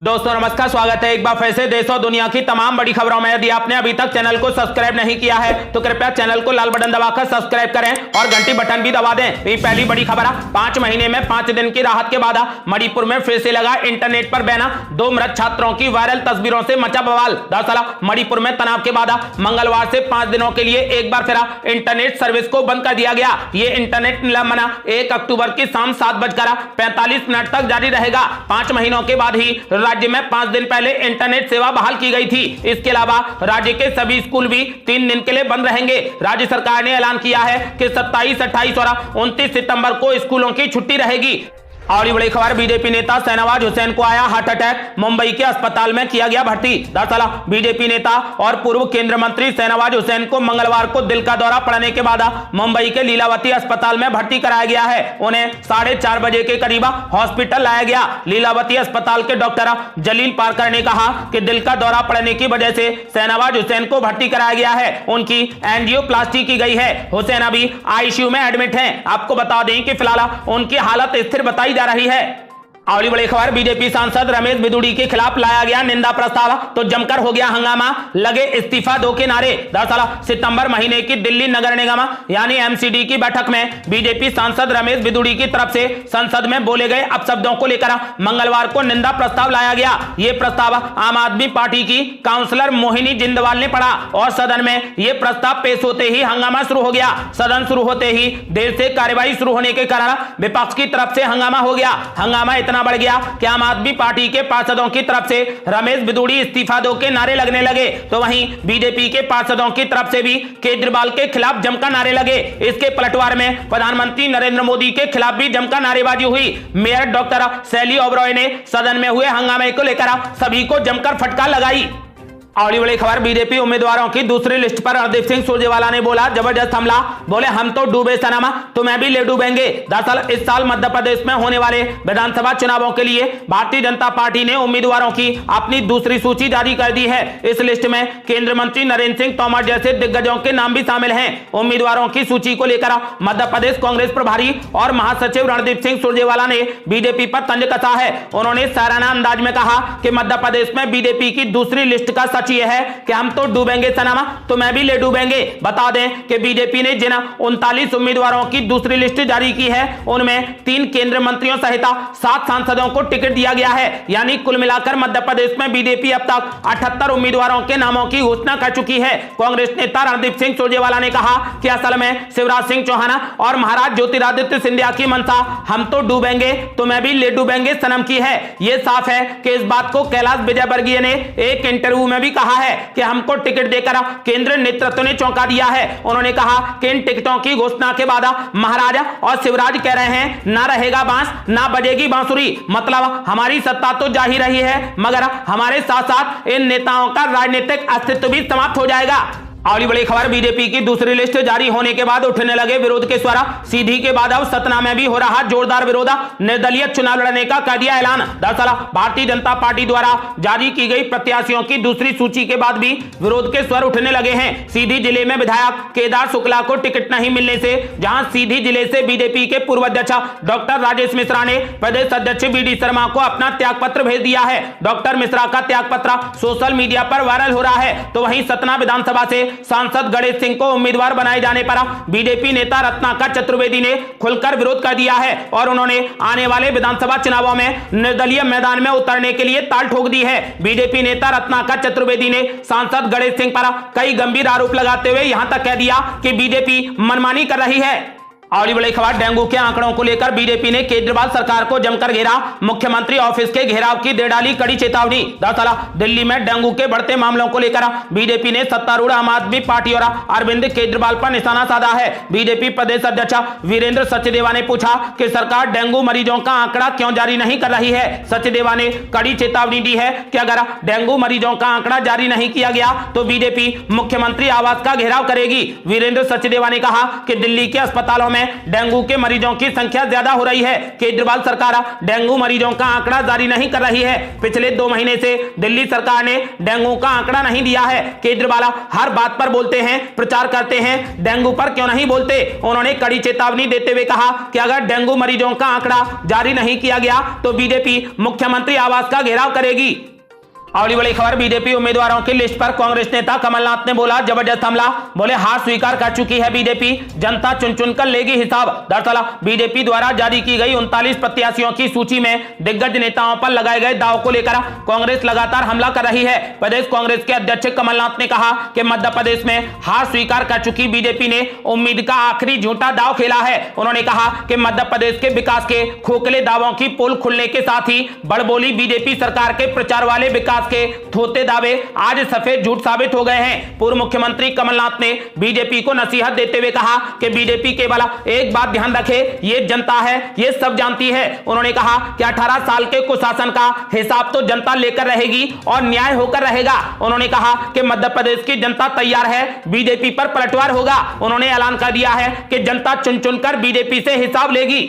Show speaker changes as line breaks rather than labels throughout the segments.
दोस्तों नमस्कार, स्वागत है एक बार फिर से देश और दुनिया की तमाम बड़ी खबरों में। यदि आपने अभी तक चैनल को सब्सक्राइब नहीं किया है तो कृपया चैनल को लाल बटन दबाकर सब्सक्राइब करें और घंटी बटन भी दबा दें। ये पहली बड़ी खबर है। 5 महीने में 5 दिन की राहत के बाद मणिपुर में फिर से लगा इंटरनेट पर बैन। 2 मृत छात्रों की वायरल तस्वीरों से मचा बवाल। दरअसल मणिपुर में तनाव के बाद मंगलवार से 5 दिनों के लिए एक बार फिर इंटरनेट सर्विस को बंद कर दिया गया। ये इंटरनेट निलंबन 1 अक्टूबर की शाम 7:45 तक जारी रहेगा। 5 महीनों के बाद ही राज्य में 5 दिन पहले इंटरनेट सेवा बहाल की गई थी। इसके अलावा राज्य के सभी स्कूल भी 3 दिन के लिए बंद रहेंगे। राज्य सरकार ने ऐलान किया है कि 27, 28 और 29 सितंबर को स्कूलों की छुट्टी रहेगी। और बड़ी खबर, बीजेपी नेता शाहनवाज हुसैन को आया हार्ट अटैक, मुंबई के अस्पताल में किया गया भर्ती। दरअसल बीजेपी नेता और पूर्व केंद्रीय मंत्री शाहनवाज हुसैन को मंगलवार को दिल का दौरा पड़ने के बाद मुंबई के लीलावती अस्पताल में भर्ती कराया गया है। उन्हें 4:30 बजे के करीब हॉस्पिटल लाया गया। लीलावती अस्पताल के डॉक्टर जलील पारकर ने कहा कि दिल का दौरा पड़ने की वजह से शाहनवाज हुसैन को भर्ती कराया गया है। उनकी एंजियोप्लास्टी की गई है। हुसैन अभी आईसीयू में एडमिट हैं। आपको बता दें कि फिलहाल उनकी हालत स्थिर बताई जा रही है। अगली बड़ी खबर, बीजेपी सांसद रमेश बिदुड़ी के खिलाफ लाया गया निंदा प्रस्ताव तो जमकर हो गया हंगामा, लगे इस्तीफा दो के नारे। दरअसल सितंबर महीने की दिल्ली नगर निगम यानी एमसीडी की बैठक में बीजेपी सांसद रमेश बिदुड़ी की तरफ से संसद में बोले गए अपशब्दों को लेकर मंगलवार को निंदा प्रस्ताव लाया गया। यह प्रस्ताव आम आदमी पार्टी की काउंसलर मोहिनी जिंदवाल ने पढ़ा और सदन में यह प्रस्ताव पेश होते ही हंगामा शुरू हो गया। सदन शुरू होते ही देर से कार्यवाही शुरू होने के कारण विपक्ष की तरफ से हंगामा हो गया। हंगामा इतना बढ़ गया कि आम आदमी पार्टी के पार्षदों की तरफ से रमेश बिदुड़ी इस्तीफा दो के नारे लगने लगे, तो वहीं बीजेपी के पार्षदों की तरफ से भी केजरीवाल के खिलाफ जमकर नारे लगे। इसके पलटवार में प्रधानमंत्री नरेंद्र मोदी के खिलाफ भी जमकर नारेबाजी हुई। मेयर डॉक्टर शैली ओबरॉय ने सदन में हुए हंगामे को लेकर सभी को जमकर फटकार लगाई। अगली बड़ी खबर, बीजेपी उम्मीदवारों की दूसरी लिस्ट पर रणदीप सिंह सुरजेवाला ने बोला जबरदस्त हमला, बोले हम तो डूबे सनमा, तुम्हें भी ले डूबेंगे। दरअसल इस साल मध्य प्रदेश में होने वाले विधानसभा चुनावों के लिए भारतीय जनता पार्टी ने उम्मीदवारों की अपनी दूसरी सूची जारी कर दी है। इस लिस्ट में केंद्रीय मंत्री नरेंद्र सिंह तोमर जैसे दिग्गजों के नाम भी शामिल हैं। उम्मीदवारों की सूची को लेकर मध्य प्रदेश कांग्रेस प्रभारी और महासचिव रणदीप सिंह सुरजेवाला ने बीजेपी पर तंज कसा है। उन्होंने साराना अंदाज में कहा कि मध्य प्रदेश में बीजेपी की दूसरी लिस्ट का यह है कि हम तो डूबेंगे सनमा, तो मैं भी ले डूबेंगे। बता दें कि बीजेपी ने जिन 39 उम्मीदवारों की दूसरी लिस्ट जारी की है उनमें 3 केंद्रीय मंत्रियों सहित 7 सांसदों को टिकट दिया गया है। यानी कुल मिलाकर मध्य प्रदेश में बीजेपी अब तक 78 उम्मीदवारों के नामों की घोषणा कर चुकी है। कांग्रेस नेता रणदीप सिंह सुरजेवाला ने कहा कि असल में शिवराज सिंह चौहान और महाराज ज्योतिरादित्य सिंधिया की मंशा हम तो डूबेंगे तो मैं भी ले डूबेंगे सनम की है। यह साफ है कि इस बात को कैलाश विजयवर्गीय ने एक इंटरव्यू में भी कहा है कि हमको टिकट देकर केंद्रीय नेतृत्व ने चौंका दिया है। उन्होंने कहा कि इन टिकटों की घोषणा के बाद महाराजा और शिवराज कह रहे हैं ना रहेगा बांस ना बजेगी बांसुरी, मतलब हमारी सत्ता तो जा ही रही है मगर हमारे साथ साथ इन नेताओं का राजनीतिक अस्तित्व भी समाप्त हो जाएगा। अगली बड़ी खबर, बीजेपी की दूसरी लिस्ट जारी होने के बाद उठने लगे विरोध के स्वर। सीधी के बाद अब सतना में भी हो रहा जोरदार विरोध, निर्दलीय चुनाव लड़ने का कर दिया ऐलान। दरअसल भारतीय जनता पार्टी द्वारा जारी की गई प्रत्याशियों की दूसरी सूची के बाद भी विरोध के स्वर उठने लगे हैं। सीधी जिले में विधायक केदार शुक्ला को टिकट नहीं मिलने से जहां सीधी जिले से बीजेपी के पूर्व अध्यक्ष डॉक्टर राजेश मिश्रा ने प्रदेश अध्यक्ष वीडी शर्मा को अपना त्याग पत्र भेज दिया है। डॉक्टर मिश्रा का त्याग पत्र सोशल मीडिया पर वायरल हो रहा है। तो वहीं सतना विधानसभा से सांसद गणेश सिंह को उम्मीदवार बनाए जाने पर बीजेपी नेता रत्नाकर चतुर्वेदी ने खुलकर विरोध कर दिया है और उन्होंने आने वाले विधानसभा चुनावों में निर्दलीय मैदान में उतरने के लिए ताल ठोक दी है। बीजेपी नेता रत्नाकर चतुर्वेदी ने सांसद गणेश सिंह पर कई गंभीर आरोप लगाते हुए यहां तक कह दिया कि बीजेपी मनमानी कर रही है। अगली बड़ी खबर, डेंगू के आंकड़ों को लेकर बीजेपी ने केजरीवाल सरकार को जमकर घेरा, मुख्यमंत्री ऑफिस के घेराव की दे डाली कड़ी चेतावनी। दरअसल दिल्ली में डेंगू के बढ़ते मामलों को लेकर बीजेपी ने सत्तारूढ़ आम आदमी पार्टी और अरविंद केजरीवाल पर निशाना साधा है। बीजेपी प्रदेश अध्यक्ष वीरेंद्र सचदेवा ने पूछा कि सरकार डेंगू मरीजों का आंकड़ा क्यों जारी नहीं कर रही है। सचदेवा ने कड़ी चेतावनी दी है कि अगर डेंगू मरीजों का आंकड़ा जारी नहीं किया गया तो बीजेपी मुख्यमंत्री आवास का घेराव करेगी। वीरेंद्र सचदेवा ने कहा कि दिल्ली के अस्पतालों में में डेंगू के मरीजों की संख्या ज्यादा हो रही है। केजरीवाल सरकार डेंगू मरीजों का आंकड़ा जारी नहीं कर रही है। पिछले 2 महीने से दिल्ली सरकार ने डेंगू का आंकड़ा नहीं दिया है। केजरीवाल हर बात पर बोलते हैं, प्रचार करते हैं, डेंगू पर क्यों नहीं बोलते। उन्होंने कड़ी चेतावनी देते हुए कहा कि अगर डेंगू मरीजों का आंकड़ा जारी नहीं किया गया तो बीजेपी मुख्यमंत्री आवास का घेराव करेगी। अगली बड़ी खबर, बीजेपी उम्मीदवारों की लिस्ट पर कांग्रेस नेता कमलनाथ ने बोला जबरदस्त हमला। बोले हार स्वीकार कर चुकी है बीजेपी, जनता चुन चुन कर लेगी हिसाब। दरअसल बीजेपी द्वारा जारी की गई 39 प्रत्याशियों की सूची में दिग्गज नेताओं पर लगाए गए दाव को लेकर कांग्रेस लगातार हमला कर रही है। प्रदेश कांग्रेस के अध्यक्ष कमलनाथ ने कहा कि मध्य प्रदेश में हार स्वीकार कर चुकी बीजेपी ने उम्मीद का आखिरी झूठा दाव खेला है। उन्होंने कहा कि मध्य प्रदेश के विकास के खोखले दावों की पोल खुलने के साथ ही बड़बोली बीजेपी सरकार के प्रचार वाले विकास के थोते दावे आज सफेद झूठ साबित हो गए हैं। पूर्व मुख्यमंत्री कमलनाथ ने बीजेपी को नसीहत देते हुए कहा कि बीजेपी केवल एक बात ध्यान रखे, ये जनता है, ये सब जानती है। उन्होंने कहा कि 18 साल के कुशासन का हिसाब तो जनता लेकर रहेगी और न्याय होकर रहेगा। उन्होंने कहा कि मध्य प्रदेश की जनता तैयार है, बीजेपी पर पलटवार होगा। उन्होंने ऐलान कर दिया है कि जनता चुन चुनकर बीजेपी से हिसाब लेगी।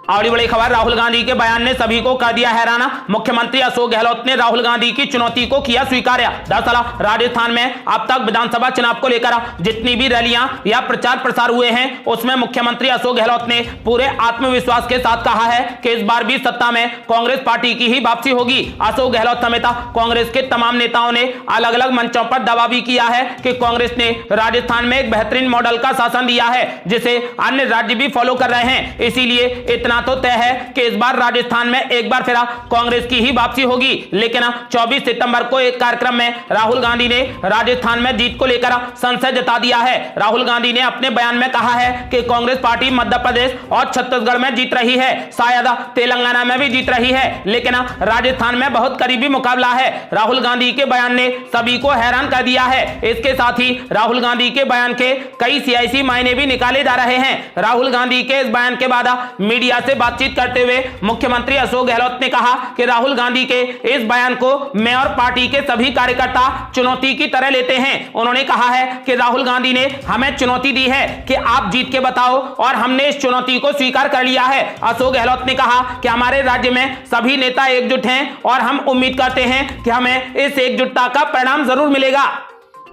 अगली बड़ी खबर, राहुल गांधी के बयान ने सभी को कर दिया हैराना। मुख्यमंत्री अशोक गहलोत ने राहुल गांधी की चुनौती को किया स्वीकार्य। दरअसल राजस्थान में अब तक विधानसभा चुनाव को लेकर जितनी भी रैलियां या प्रचार प्रसार हुए हैं उसमें मुख्यमंत्री अशोक गहलोत ने पूरे आत्मविश्वास के साथ कहा है कि इस बार भी सत्ता में कांग्रेस पार्टी की ही वापसी होगी। अशोक गहलोत समेत कांग्रेस के तमाम नेताओं ने अलग अलग मंचों पर दावा भी किया है कि कांग्रेस ने राजस्थान में एक बेहतरीन मॉडल का शासन दिया है जिसे अन्य राज्य भी फॉलो कर रहे हैं। इसीलिए इतना तो तय है कि इस बार राजस्थान में एक बार फिर कांग्रेस की ही वापसी होगी। लेकिन 24 सितंबर को एक कार्यक्रम में राहुल गांधी ने राजस्थान में जीत को लेकर संशय जता दिया है। राहुल गांधी ने अपने बयान में कहा है कि कांग्रेस पार्टी मध्य प्रदेश और छत्तीसगढ़ में जीत रही है, शायद तेलंगाना में भी जीत रही है, लेकिन राजस्थान में बहुत करीबी मुकाबला है। राहुल गांधी के बयान ने सभी को हैरान कर दिया है। इसके साथ ही राहुल गांधी के बयान के कई सियासी मायने भी निकाले जा रहे हैं। राहुल गांधी के इस बयान के बाद मीडिया से बातचीत करते हुए मुख्यमंत्री अशोक गहलोत ने कहा कि राहुल गांधी के इस बयान को मैं और पार्टी के सभी कार्यकर्ता चुनौती की तरह लेते हैं। उन्होंने कहा है कि राहुल गांधी ने हमें चुनौती दी है कि आप जीत के बताओ और हमने इस चुनौती को स्वीकार कर लिया है। अशोक गहलोत ने कहा कि हमारे राज्य में सभी नेता एकजुट हैं और हम उम्मीद करते हैं कि हमें इस एकजुटता का परिणाम जरूर मिलेगा।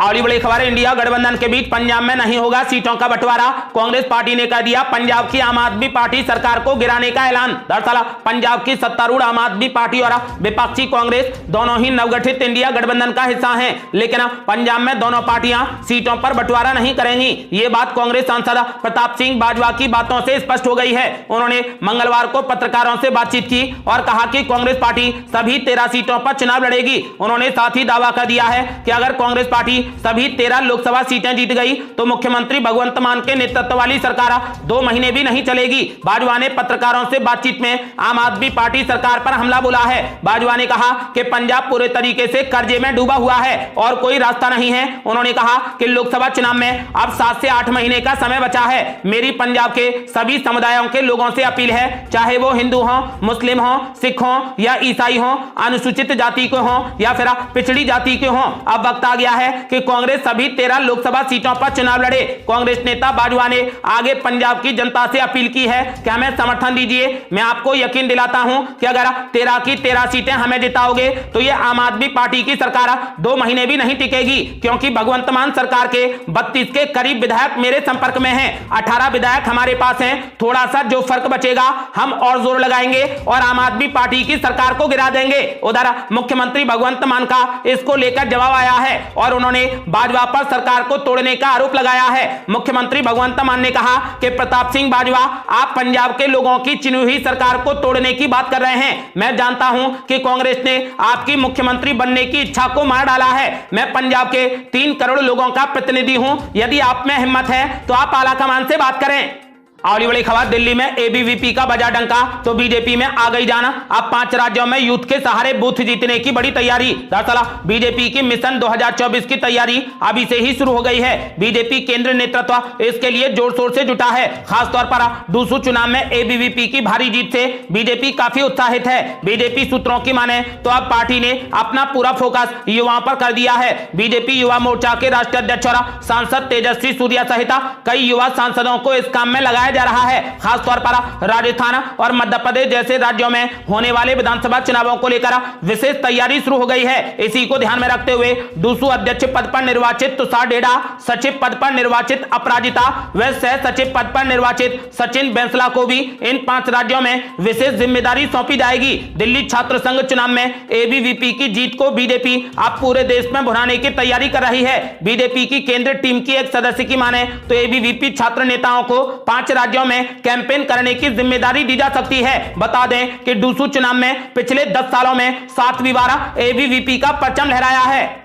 अगली बड़ी खबर, इंडिया गठबंधन के बीच पंजाब में नहीं होगा सीटों का बंटवारा। कांग्रेस पार्टी ने कर दिया पंजाब की आम आदमी पार्टी सरकार को गिराने का ऐलान। दरअसल पंजाब की सत्तारूढ़ आम आदमी पार्टी और विपक्षी कांग्रेस दोनों ही नवगठित इंडिया गठबंधन का हिस्सा हैं, लेकिन पंजाब में दोनों पार्टियां सीटों पर बंटवारा नहीं करेंगी। ये बात कांग्रेस सांसद प्रताप सिंह बाजवा की बातों से स्पष्ट हो गई है। उन्होंने मंगलवार को पत्रकारों से बातचीत की और कहा कि कांग्रेस पार्टी सभी 13 सीटों पर चुनाव लड़ेगी। उन्होंने साथ ही दावा कर दिया है कि अगर कांग्रेस पार्टी सभी 13 लोकसभा सीटें जीत गई तो मुख्यमंत्री भगवंत मान के नेतृत्व वाली सरकार 2 महीने भी नहीं चलेगी। बाजवा ने पत्रकारों से बातचीत में आम आदमी पार्टी सरकार पर हमला बोला है। बाजवा ने कहा कि पंजाब पूरे तरीके से कर्जे में डूबा हुआ है और कोई रास्ता नहीं है। उन्होंने कहा कि लोकसभा चुनाव में अब 7 से 8 महीने का समय बचा है। मेरी पंजाब के सभी समुदायों के लोगों से अपील है, चाहे वो हिंदू हो, मुस्लिम हो, सिख हो या ईसाई हो, अनुसूचित जाति के हो या फिर पिछड़ी जाति के हो, अब वक्त आ गया है कि कांग्रेस सभी 13 लोकसभा सीटों पर चुनाव लड़े। कांग्रेस नेता बाजवा ने आगे पंजाब की जनता से अपील की है कि हमें समर्थन दीजिए। मैं आपको यकीन दिलाता हूं कि अगर 13 की 13 सीटें हमें जिताओगे तो ये आम आदमी पार्टी की सरकार 2 महीने भी नहीं टिकेगी, क्योंकि भगवंत मान सरकार के 32 के करीब विधायक मेरे संपर्क में हैं। 18 विधायक हमारे पास हैं। थोड़ा सा जो फर्क बचेगा हम और जोर लगाएंगे और आम आदमी पार्टी की सरकार को गिरा देंगे। उधर मुख्यमंत्री भगवंत मान का इसको लेकर जवाब आया है और उन्होंने बाजवा पर सरकार को तोड़ने का आरोप लगाया है। मुख्यमंत्री भगवंत मान ने कहा कि प्रताप सिंह बाजवा, आप पंजाब के लोगों की चुनी हुई सरकार को तोड़ने की बात कर रहे हैं। मैं जानता हूं कि कांग्रेस ने आपकी मुख्यमंत्री बनने की इच्छा को मार डाला है। मैं पंजाब के 3 करोड़ लोगों का प्रतिनिधि हूं। यदि आप में हिम्मत है तो आप आला कमान से बात करें। अगली बड़ी खबर, दिल्ली में एबीवीपी का बजा डंका तो बीजेपी में आ गई जाना। अब 5 राज्यों में यूथ के सहारे बूथ जीतने की बड़ी तैयारी। दरअसल बीजेपी की मिशन 2024 की तैयारी अभी से ही शुरू हो गई है। बीजेपी केंद्र नेतृत्व इसके लिए जोर शोर से जुटा है। खासतौर पर दूसू चुनाव में एबीवीपी की भारी जीत से बीजेपी काफी उत्साहित है। बीजेपी सूत्रों की माने तो अब पार्टी ने अपना पूरा फोकस युवाओं पर कर दिया है। बीजेपी युवा मोर्चा के राष्ट्रीय अध्यक्ष और सांसद तेजस्वी सूर्या सहित कई युवा सांसदों को इस काम में लगाया जा रहा है। खासतौर पर राजस्थान और मध्य प्रदेश जैसे राज्यों में होने वाले विधानसभा चुनावों को लेकर विशेष तैयारी शुरू हो गई है। इसी को ध्यान में रखते हुए डूसू अध्यक्ष पद पर निर्वाचित तुषार डेढ़ा, सचिव पद पर निर्वाचित अपराजिता व सह सचिव पद पर निर्वाचित सचिन बैंसला को भी इन 5 राज्यों में विशेष जिम्मेदारी सौंपी जाएगी। दिल्ली छात्र संघ चुनाव में एबीवीपी की जीत को बीजेपी अब पूरे देश में भुनाने की तैयारी कर रही है। बीजेपी की केंद्रीय टीम की एक सदस्य की माने तो एबीवीपी छात्र नेताओं को 5 राज्यों में कैंपेन करने की जिम्मेदारी दी जा सकती है। बता दें कि डूसू चुनाव में पिछले 10 सालों में 7वीं बार एबीवीपी का परचम लहराया है।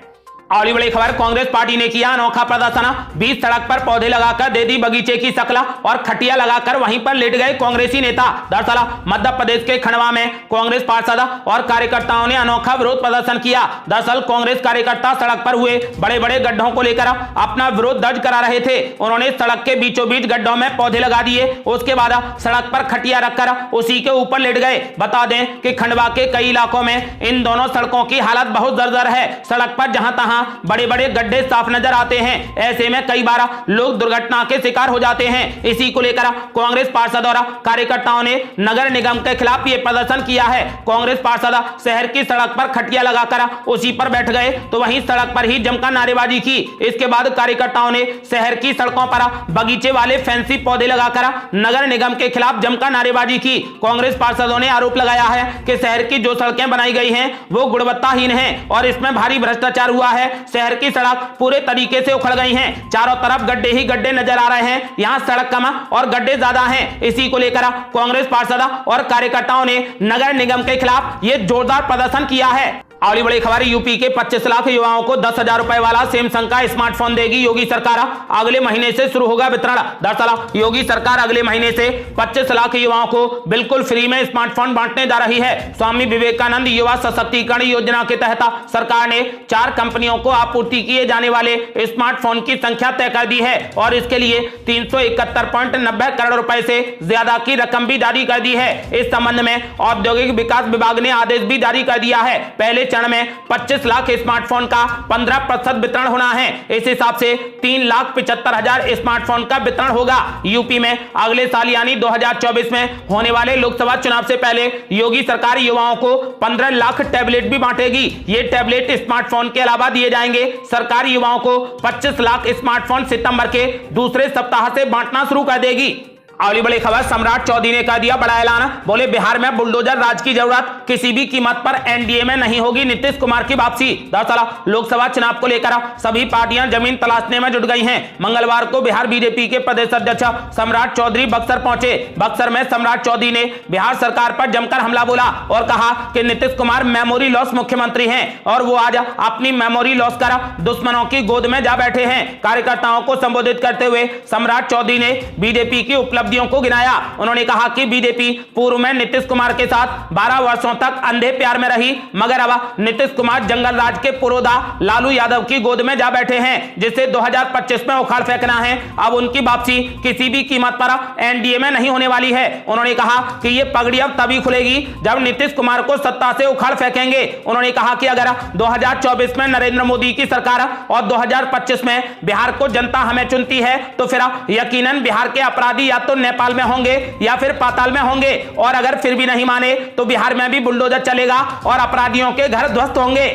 और बड़ी खबर, कांग्रेस पार्टी ने किया अनोखा प्रदर्शन। 20 सड़क पर पौधे लगाकर दे दी बगीचे की शक्ल और खटिया लगाकर वहीं पर लेट गए कांग्रेसी नेता। दरअसल मध्य प्रदेश के खंडवा में कांग्रेस पार्षद और कार्यकर्ताओं ने अनोखा विरोध प्रदर्शन किया। दरअसल कांग्रेस कार्यकर्ता सड़क पर हुए बड़े बड़े गड्ढों को लेकर अपना विरोध दर्ज करा रहे थे। उन्होंने सड़क के बीचों बीच गड्ढों में पौधे लगा दिए। उसके बाद सड़क पर खटिया रखकर उसी के ऊपर लेट गए। बता दें कि खंडवा के कई इलाकों में इन दोनों सड़कों की हालत बहुत जर्जर है। सड़क पर जहां तहां बड़े बड़े गड्ढे साफ नजर आते हैं। ऐसे में कई बार लोग दुर्घटना के शिकार हो जाते हैं। इसी को लेकर कांग्रेस पार्षद और कार्यकर्ताओं ने नगर निगम के खिलाफ ये प्रदर्शन किया है। कांग्रेस पार्षद शहर की सड़क पर खटिया लगाकर उसी पर बैठ गए तो वहीं सड़क पर ही जमकर नारेबाजी की। इसके बाद कार्यकर्ताओं ने शहर की सड़कों पर बगीचे वाले फैंसी पौधे लगाकर नगर निगम के खिलाफ जमकर नारेबाजी की। कांग्रेस पार्षदों ने आरोप लगाया है कि शहर की जो सड़कें बनाई गई हैं वो गुणवत्ताहीन हैं और इसमें भारी भ्रष्टाचार हुआ है। शहर की सड़क पूरे तरीके से उखड़ गई हैं। चारों तरफ गड्ढे ही गड्ढे नजर आ रहे हैं। यहां सड़क कम और गड्ढे ज्यादा हैं। इसी को लेकर कांग्रेस पार्षद और कार्यकर्ताओं ने नगर निगम के खिलाफ यह जोरदार प्रदर्शन किया है। अगली बड़ी खबर, यूपी के 25 लाख युवाओं को 10,000 रुपए वाला सैमसंग का स्मार्टफोन देगी योगी सरकार। अगले महीने से शुरू होगा वितरण। दरअसल योगी सरकार अगले महीने से 25 लाख युवाओं को बिल्कुल फ्री में स्मार्टफोन बांटने जा रही है। स्वामी विवेकानंद युवा सशक्तिकरण योजना के तहत सरकार ने 4 कंपनियों को आपूर्ति किए जाने वाले स्मार्टफोन की संख्या तय कर दी है और इसके लिए 371.90 करोड़ रुपए से ज्यादा की रकम भी जारी कर दी है। इस संबंध में औद्योगिक विकास विभाग ने आदेश भी जारी कर दिया है। पहले चरण में 25 लाख स्मार्टफोन का 15% वितरण होना है। इस हिसाब से 3,75,000 स्मार्टफोन का वितरण होगा। यूपी में अगले साल यानी 2024 में होने वाले लोकसभा चुनाव से पहले योगी सरकार युवाओं को 15 लाख टैबलेट भी बांटेगी। ये टैबलेट स्मार्टफोन के अलावा दिए जाएंगे। सरकार युवाओं को 25 लाख स्मार्टफोन सितंबर के दूसरे सप्ताह से बांटना शुरू कर देगी। अगली बड़ी खबर, सम्राट चौधरी ने कर दिया बड़ा ऐलान। बोले बिहार में बुलडोजर राज की जरूरत, किसी भी कीमत पर एनडीए में नहीं होगी नीतीश कुमार की वापसी। दरअसल लोकसभा चुनाव को लेकर सभी पार्टियां जमीन तलाशने में जुट गई हैं। मंगलवार को बिहार बीजेपी के प्रदेश अध्यक्ष सम्राट चौधरी बक्सर पहुंचे। बक्सर में सम्राट चौधरी ने बिहार सरकार पर जमकर हमला बोला और कहा कि नीतीश कुमार मेमोरी लॉस मुख्यमंत्री हैं और वो आज अपनी मेमोरी लॉस कर दुश्मनों की गोद में जा बैठे हैं। कार्यकर्ताओं को संबोधित करते हुए सम्राट चौधरी ने बीजेपी की उपलब्धि को गिनाया। उन्होंने कहा कि बीजेपी पूर्व में नीतीश कुमार के साथ 12 वर्षों तक अंधे प्यार में रही, मगर अब नीतीश कुमार जंगल राज के पुरोधा लालू यादव की गोद में जा बैठे हैं, जिसे 2025 में उखाड़ फेंकना है। अब उनकी वापसी किसी भी कीमत पर एनडीए में नहीं होने वाली है। उन्होंने कहा कि यह पगड़ी अब तभी खुलेगी जब नीतीश कुमार को सत्ता से उखाड़ फेंकेंगे। उन्होंने कहा कि अगर 2024 में नरेंद्र मोदी की सरकार और 2025 में बिहार को जनता हमें चुनती है तो फिर यकीनन बिहार के अपराधी या तो नेपाल में होंगे या फिर पाताल में होंगे और अगर फिर भी नहीं माने तो बिहार में भी बुलडोजर चलेगा और अपराधियों के घर ध्वस्त होंगे।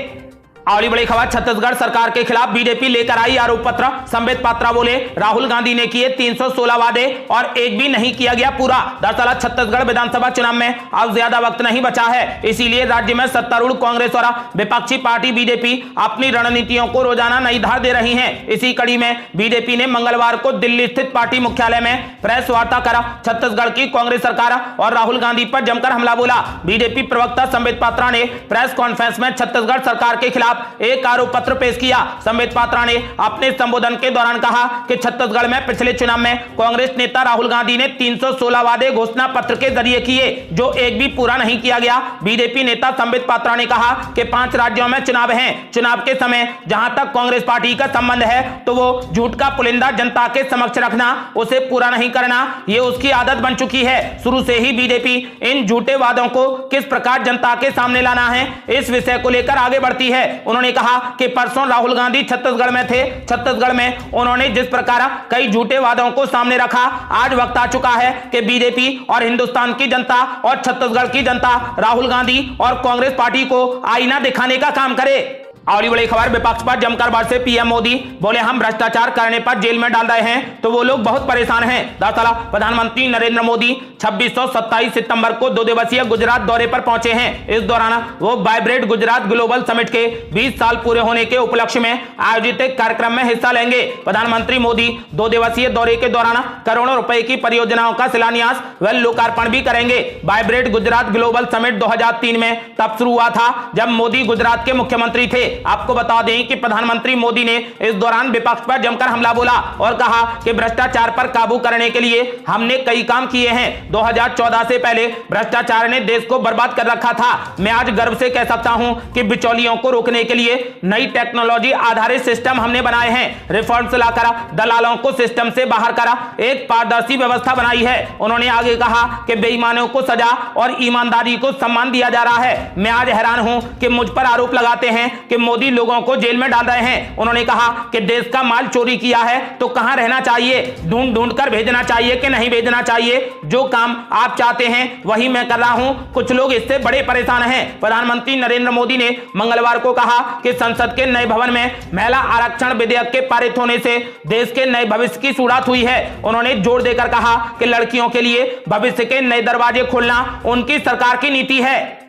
अगली बड़ी खबर, छत्तीसगढ़ सरकार के खिलाफ बीजेपी लेकर आई आरोप पत्र। संबित पात्रा बोले राहुल गांधी ने किए 316 वादे और एक भी नहीं किया गया पूरा। दरअसल छत्तीसगढ़ विधानसभा चुनाव में अब ज्यादा वक्त नहीं बचा है, इसीलिए राज्य में सत्तारूढ़ कांग्रेस और विपक्षी पार्टी बीजेपी अपनी रणनीतियों को रोजाना नई धार दे रही है। इसी कड़ी में बीजेपी ने मंगलवार को दिल्ली स्थित पार्टी मुख्यालय में प्रेस वार्ता कर छत्तीसगढ़ की कांग्रेस सरकार और राहुल गांधी पर जमकर हमला बोला। बीजेपी प्रवक्ता संबित पात्रा ने प्रेस कॉन्फ्रेंस में छत्तीसगढ़ सरकार के खिलाफ एक आरोप पत्र पेश किया। संबित पात्रा ने अपने संबोधन के दौरान कहा कि छत्तीसगढ़ में पिछले चुनाव में कांग्रेस नेता राहुल गांधी ने 316 वादे घोषणा पत्र के जरिए किए, जो एक भी पूरा नहीं किया गया। बीजेपी नेता संबित पात्रा ने कहा कि 5 राज्यों में चुनाव हैं। चुनाव के समय जहां तक कांग्रेस पार्टी का संबंध है तो वो झूठ का पुलिंदा जनता के समक्ष रखना, उसे पूरा नहीं करना, ये उसकी आदत बन चुकी है। शुरू से ही बीजेपी इन झूठे वादों को किस प्रकार जनता के सामने लाना है, इस विषय को लेकर आगे बढ़ती है। उन्होंने कहा कि परसों राहुल गांधी छत्तीसगढ़ में थे। छत्तीसगढ़ में उन्होंने जिस प्रकार कई झूठे वादों को सामने रखा, आज वक्त आ चुका है कि बीजेपी और हिंदुस्तान की जनता और छत्तीसगढ़ की जनता राहुल गांधी और कांग्रेस पार्टी को आईना दिखाने का काम करे। और बड़ी खबर, विपक्ष पर जमकर बरसे पीएम मोदी, बोले हम भ्रष्टाचार करने पर जेल में डाल रहे हैं तो वो लोग बहुत परेशान हैं। दरअसल प्रधानमंत्री नरेंद्र मोदी 26-27 सितंबर को 2 दिवसीय गुजरात दौरे पर पहुंचे हैं। इस दौरान वो वाइब्रेंट गुजरात ग्लोबल समिट के 20 साल पूरे होने के उपलक्ष्य में आयोजित एक कार्यक्रम में हिस्सा लेंगे। प्रधानमंत्री मोदी 2 दिवसीय दौरे के दौरान करोड़ों रुपए की परियोजनाओं का शिलान्यास व लोकार्पण भी करेंगे। वाइब्रेंट गुजरात ग्लोबल समिट 2003 में तब शुरू हुआ था जब मोदी गुजरात के मुख्यमंत्री थे। आपको बता दें कि प्रधानमंत्री मोदी ने इस दौरान विपक्ष पर जमकर हमला बोला और कहा कि भ्रष्टाचार पर काबू करने के लिए हमने कई काम किए हैं। 2014 से पहले भ्रष्टाचार ने देश को बर्बाद कर रखा था। मैं आज गर्व से कह सकता हूं कि बिचौलियों को रोकने के लिए नई टेक्नोलॉजी आधारित सिस्टम हमने बनाए हैं। रिफॉर्म्स लाकर दलालों को सिस्टम से बाहर करा एक पारदर्शी व्यवस्था बनाई है। उन्होंने आगे कहा कि बेईमानों को सजा और ईमानदारी को सम्मान दिया जा रहा है। मैं आज हैरान हूं कि मुझ पर आरोप लगाते हैं कि मोदी लोगों को जेल में डाल रहे हैं। उन्होंने कहा कि देश का माल चोरी किया है तो कहां रहना चाहिए, ढूंढ ढूंढ कर भेजना चाहिए कि नहीं भेजना चाहिए। जो काम आप चाहते हैं वही मैं कर रहा हूं। कुछ लोग इससे बड़े परेशान हैं। प्रधानमंत्री नरेंद्र मोदी ने मंगलवार को कहा कि संसद के नए भवन में महिला आरक्षण विधेयक के पारित होने से देश के नए भविष्य की शुरुआत हुई है। उन्होंने जोर देकर कहा कि लड़कियों के लिए भविष्य के नए दरवाजे खोलना उनकी सरकार की नीति है।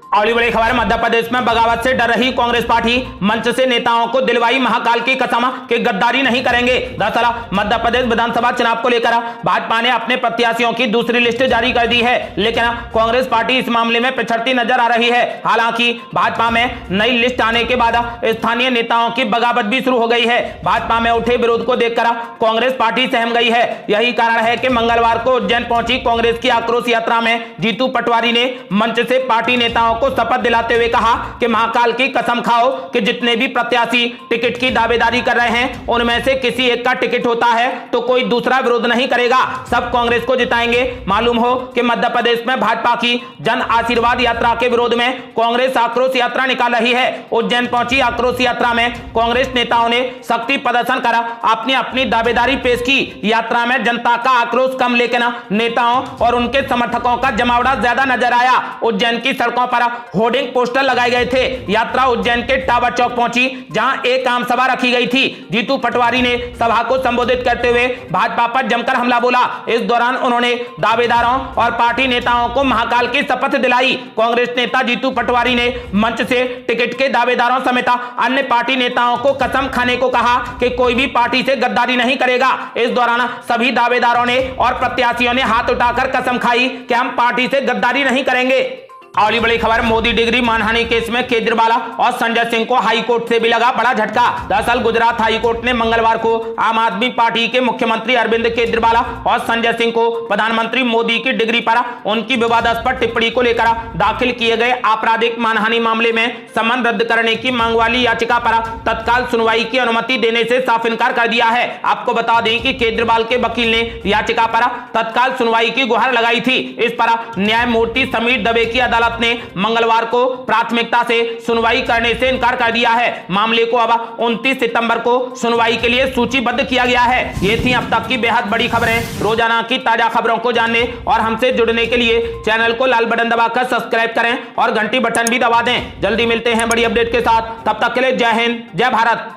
और बड़ी खबर, मध्य प्रदेश में बगावत से डर रही कांग्रेस पार्टी मंच से नेताओं को दिलवाई महाकाल की कसम कि गद्दारी नहीं करेंगे। दरअसल मध्य प्रदेश विधानसभा चुनाव को लेकर भाजपा ने अपने प्रत्याशियों की दूसरी लिस्ट जारी कर दी है, लेकिन कांग्रेस पार्टी इस मामले में पिछड़ती नजर आ रही है। हालांकि भाजपा में नई लिस्ट आने के बाद स्थानीय नेताओं की बगावत भी शुरू हो गई है। भाजपा में उठे विरोध को देखकर कांग्रेस पार्टी सहम गई है। यही कारण है कि मंगलवार को उज्जैन पहुंची कांग्रेस की आक्रोश यात्रा में जीतू पटवारी ने मंच से पार्टी नेताओं को शपथ दिलाते हुए कहा कि महाकाल की कसम खाओ कि जितने भी प्रत्याशी टिकट की दावेदारी कर रहे हैं उनमें से किसी एक का टिकट होता है तो कोई दूसरा विरोध नहीं करेगा, सब कांग्रेस को जिताएंगे। मालूम हो कि मध्य प्रदेश में भाजपा की जन आशीर्वाद यात्रा के विरोध में कांग्रेस आक्रोश यात्रा निकाल रही है। उज्जैन पहुंची आक्रोश यात्रा में कांग्रेस नेताओं ने शक्ति प्रदर्शन कर अपनी अपनी दावेदारी पेश की। यात्रा में जनता का आक्रोश कम लेकिन नेताओं और उनके समर्थकों का जमावड़ा ज्यादा नजर आया। उज्जैन की सड़कों पर होर्डिंग पोस्टर लगाए गए थे। यात्रा उज्जैन के टावर चौक पहुंची जहां एक आम सभा रखी गई थी। जीतू पटवारी ने सभा को संबोधित करते हुए भाजपा पर जमकर हमला बोला। इस दौरान उन्होंने दावेदारों और पार्टी नेताओं को महाकाल की शपथ दिलाई। कांग्रेस नेता जीतू पटवारी ने मंच से टिकट के दावेदारों समेत अन्य पार्टी नेताओं को कसम खाने को कहा कि कोई भी पार्टी से गद्दारी नहीं करेगा। इस दौरान सभी दावेदारों ने और प्रत्याशियों ने हाथ उठाकर कसम खाई कि हम पार्टी से गद्दारी नहीं करेंगे। और बड़ी खबर, मोदी डिग्री मानहानि केस में केजरीवाल और संजय सिंह को हाई कोर्ट से भी लगा बड़ा झटका। दरअसल गुजरात हाई कोर्ट ने मंगलवार को आम आदमी पार्टी के मुख्यमंत्री अरविंद केजरीवाल और संजय सिंह को प्रधानमंत्री मोदी की डिग्री पर उनकी विवादास्पद टिप्पणी को लेकर दाखिल किए गए आपराधिक मानहानि मामले में समन रद्द करने की मांग वाली याचिका पर तत्काल सुनवाई की अनुमति देने से साफ इनकार कर दिया है। आपको बता दें कि केजरीवाल के वकील ने याचिका पर तत्काल सुनवाई की गुहार लगाई थी। इस पर न्यायमूर्ति समीर दवे की अदालत ने मंगलवार को प्राथमिकता से सुनवाई करने से इनकार कर दिया है। मामले को अब 29 सितंबर को सुनवाई के लिए सूचीबद्ध किया गया है। ये थी अब तक की बेहद बड़ी खबरें। रोजाना की ताजा खबरों को जानने और हमसे जुड़ने के लिए चैनल को लाल बटन दबाकर सब्सक्राइब करें और घंटी बटन भी दबा दें। जल्दी मिलते हैं बड़ी अपडेट के साथ, तब तक के लिए जय हिंद, जय भारत।